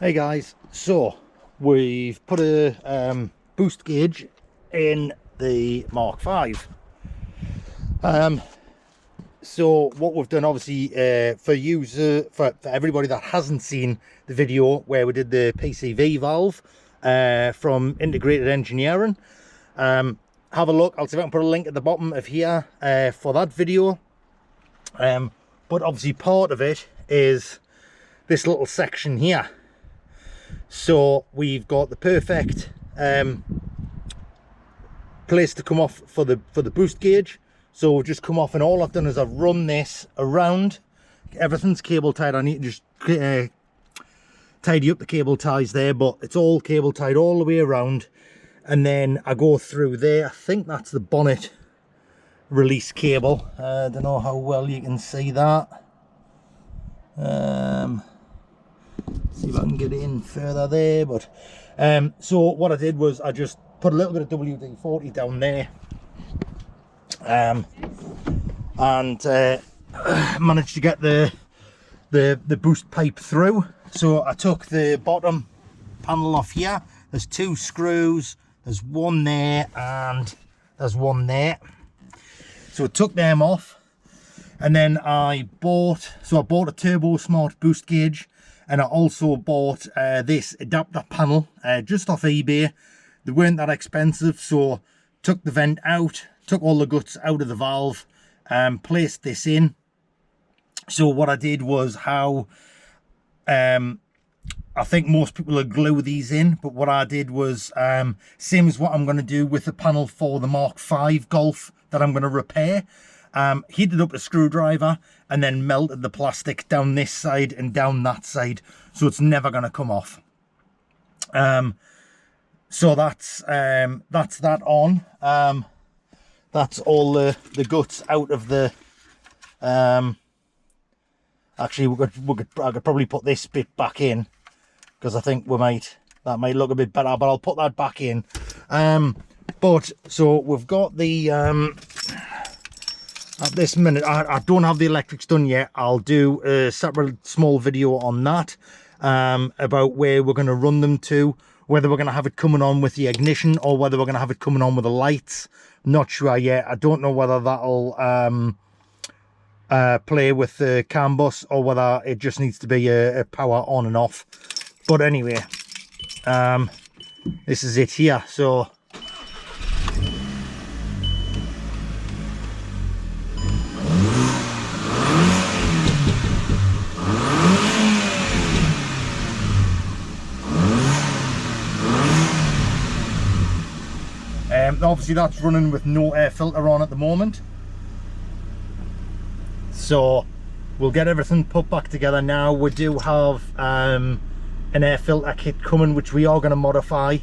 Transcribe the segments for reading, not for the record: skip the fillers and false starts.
Hey guys, so we've put a boost gauge in the Mark 5. So what we've done, obviously, for everybody that hasn't seen the video where we did the PCV valve from Integrated Engineering, have a look. I'll see if I can put a link at the bottom of here for that video. But obviously part of it is this little section here. So we've got the perfect place to come off for the boost gauge. So we've just come off, and all I've done is I've run this around. Everything's cable tied. I need to just tidy up the cable ties there, but it's all cable tied all the way around. And then I go through there. I think that's the bonnet release cable. I don't know how well you can see that. See if I can get in further there, but so what I did was I just put a little bit of WD-40 down there, and managed to get the boost pipe through. So I took the bottom panel off here. There's two screws, there's one there and there's one there. So I took them off, and then I bought a Turbosmart boost gauge. And I also bought this adapter panel just off eBay. They weren't that expensive, so took the vent out, took all the guts out of the valve, placed this in. So what I did was how I think most people will glue these in, but what I did was same as what I'm going to do with the panel for the Mark 5 Golf that I'm going to repair. Heated up a screwdriver and then melted the plastic down this side and down that side, so it's never going to come off. So that's that on. That's all the guts out of the. Actually, I could probably put this bit back in, because I think that might look a bit better, but I'll put that back in. But so we've got the. At this minute, I don't have the electrics done yet. I'll do a separate small video on that, about where we're going to run them to, whether we're going to have it coming on with the ignition or whether we're going to have it coming on with the lights. Not sure yet. I don't know whether that'll play with the CAN bus or whether it just needs to be a power on and off. But anyway, this is it here. So obviously that's running with no air filter on at the moment, so we'll get everything put back together now. We do have an air filter kit coming, which we are going to modify,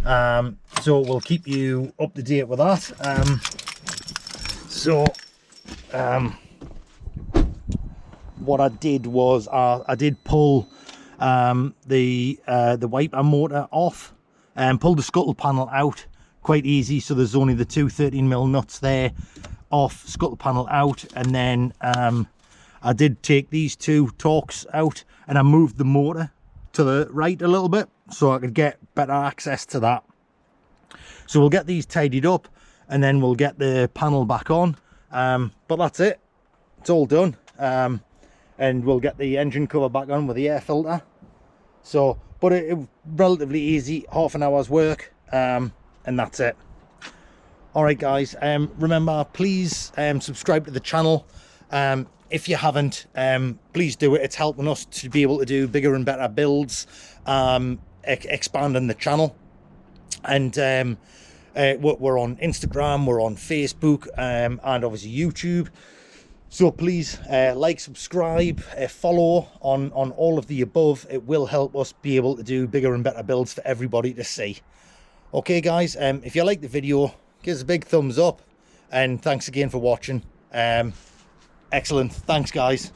so we'll keep you up to date with that. What I did was I did pull the wiper motor off and pulled the scuttle panel out. Quite easy. So there's only the two 13mm nuts there off, scuttle panel out, and then I did take these two Torx out and I moved the motor to the right a little bit so I could get better access to that. So we'll get these tidied up and then we'll get the panel back on, but that's it, it's all done. And we'll get the engine cover back on with the air filter. So but it relatively easy, half an hour's work, and that's it. All right guys, remember, please subscribe to the channel. If you haven't, please do it. It's helping us to be able to do bigger and better builds, expanding the channel. And we're on Instagram, we're on Facebook, and obviously YouTube. So please like, subscribe, follow on all of the above. It will help us be able to do bigger and better builds for everybody to see. Okay guys, if you like the video, give us a big thumbs up, and thanks again for watching. Excellent, thanks guys.